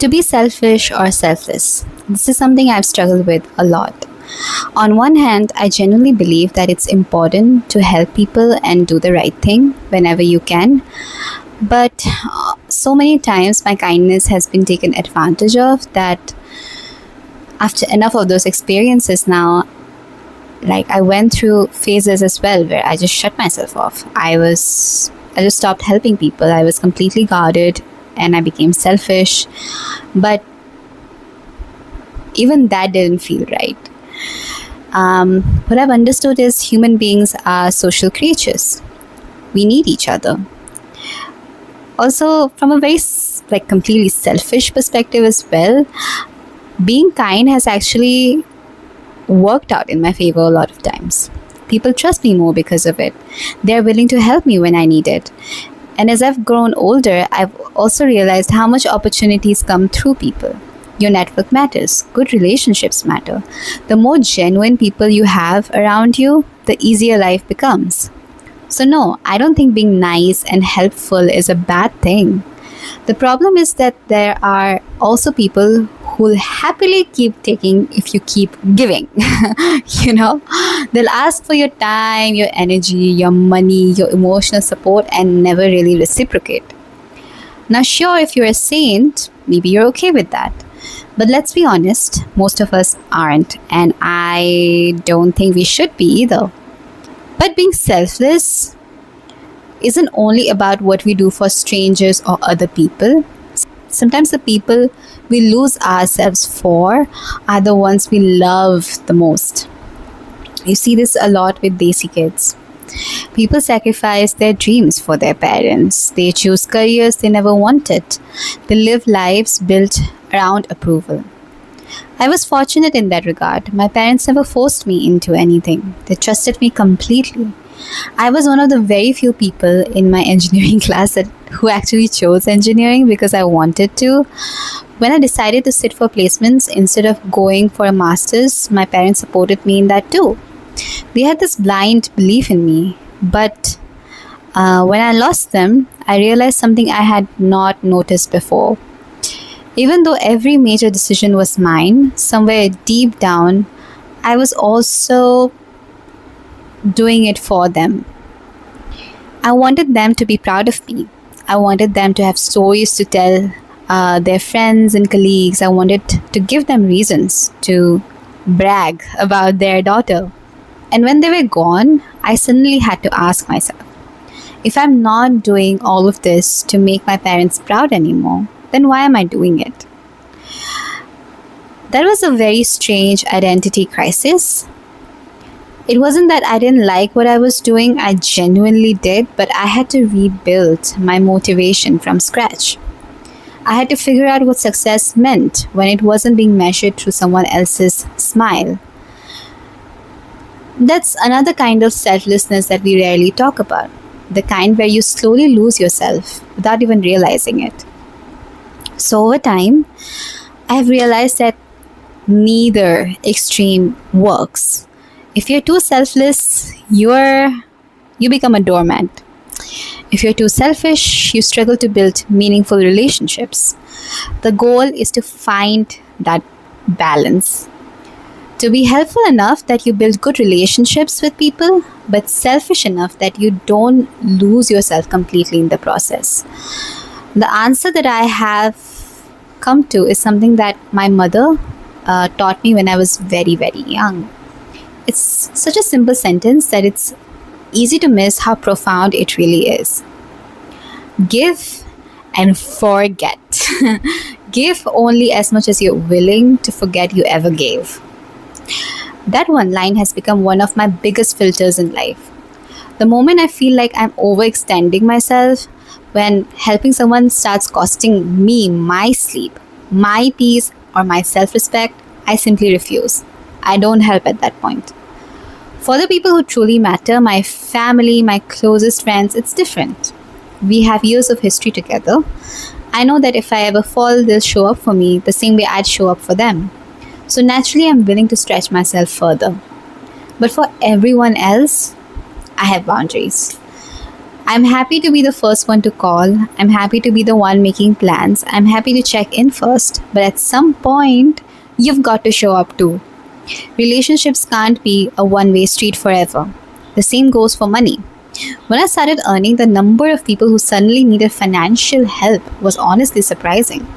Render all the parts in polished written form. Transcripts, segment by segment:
To be selfish or selfless, this is something I've struggled with a lot. On one hand, I genuinely believe that it's important to help people and do the right thing whenever you can. But so many times my kindness has been taken advantage of that after enough of those experiences now, like I went through phases as well where I just shut myself off. I just stopped helping people. I was completely guarded and I became selfish. But even that didn't feel right. What I've understood is human beings are social creatures. We need each other. Also, from a very completely selfish perspective as well, being kind has actually worked out in my favor a lot of times. People trust me more because of it. They're willing to help me when I need it. And as I've grown older, I've also realized how much opportunities come through people. Your network matters. Good relationships matter. The more genuine people you have around you, the easier life becomes. So no, I don't think being nice and helpful is a bad thing. The problem is that there are also people who will happily keep taking if you keep giving. you know, they'll ask for your time, your energy, your money, your emotional support and never really reciprocate. Now, sure, if you're a saint, maybe you're okay with that. But let's be honest, most of us aren't, and I don't think we should be either. But being selfless isn't only about what we do for strangers or other people. Sometimes the people we lose ourselves for are the ones we love the most. You see this a lot with Desi kids. People sacrifice their dreams for their parents. They choose careers they never wanted. They live lives built around approval. I was fortunate in that regard. My parents never forced me into anything. They trusted me completely. I was one of the very few people in my engineering class who actually chose engineering because I wanted to. When I decided to sit for placements instead of going for a master's, my parents supported me in that too. They had this blind belief in me, but when I lost them, I realized something I had not noticed before. Even though every major decision was mine, somewhere deep down, I was also doing it for them. I wanted them to be proud of me. I wanted them to have stories to tell their friends and colleagues. I wanted to give them reasons to brag about their daughter. And when they were gone, I suddenly had to ask myself, if I'm not doing all of this to make my parents proud anymore, then why am I doing it? That was a very strange identity crisis. It wasn't that I didn't like what I was doing, I genuinely did, but I had to rebuild my motivation from scratch. I had to figure out what success meant when it wasn't being measured through someone else's smile. That's another kind of selflessness that we rarely talk about. The kind where you slowly lose yourself without even realizing it. So over time, I have realized that neither extreme works. If you're too selfless, you become a doormat. If you're too selfish, you struggle to build meaningful relationships. The goal is to find that balance. To be helpful enough that you build good relationships with people, but selfish enough that you don't lose yourself completely in the process. The answer that I have come to is something that my mother taught me when I was very, very young. It's such a simple sentence that it's easy to miss how profound it really is. Give and forget. Give only as much as you're willing to forget you ever gave. That one line has become one of my biggest filters in life. The moment I feel like I'm overextending myself, when helping someone starts costing me my sleep, my peace, or my self-respect, I simply refuse. I don't help at that point. For the people who truly matter, my family, my closest friends, it's different. We have years of history together. I know that if I ever fall, they'll show up for me the same way I'd show up for them. So naturally, I'm willing to stretch myself further. But for everyone else, I have boundaries. I'm happy to be the first one to call. I'm happy to be the one making plans. I'm happy to check in first. But at some point, you've got to show up too. Relationships can't be a one way street forever. The same goes for money. When I started earning, the number of people who suddenly needed financial help was honestly surprising.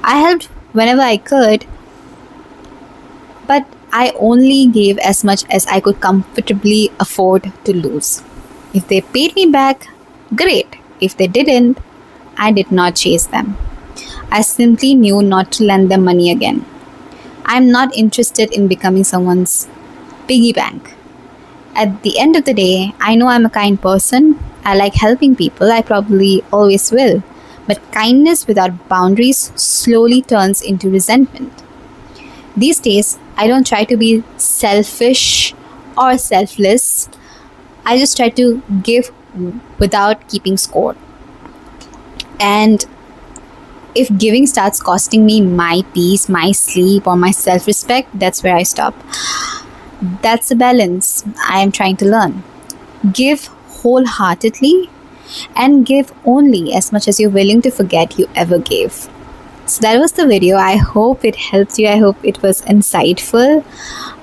I helped whenever I could, but I only gave as much as I could comfortably afford to lose. If they paid me back, great. If they didn't, I did not chase them. I simply knew not to lend them money again. I'm not interested in becoming someone's piggy bank. At the end of the day, I know I'm a kind person. I like helping people. I probably always will. But kindness without boundaries slowly turns into resentment. These days, I don't try to be selfish or selfless. I just try to give without keeping score. And if giving starts costing me my peace, my sleep, or my self respect, that's where I stop. That's the balance I am trying to learn. Give wholeheartedly and give only as much as you're willing to forget you ever gave. So that was the video. I hope it helped you. I hope it was insightful.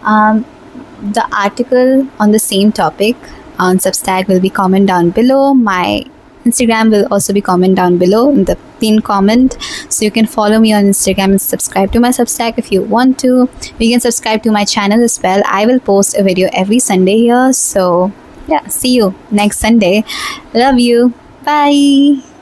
The article on the same topic on Substack will be comment down below. My Instagram will also be comment down below in the pinned comment. So you can follow me on Instagram and subscribe to my Substack if you want to. You can subscribe to my channel as well. I will post a video every Sunday here. So yeah, see you next Sunday. Love you. Bye.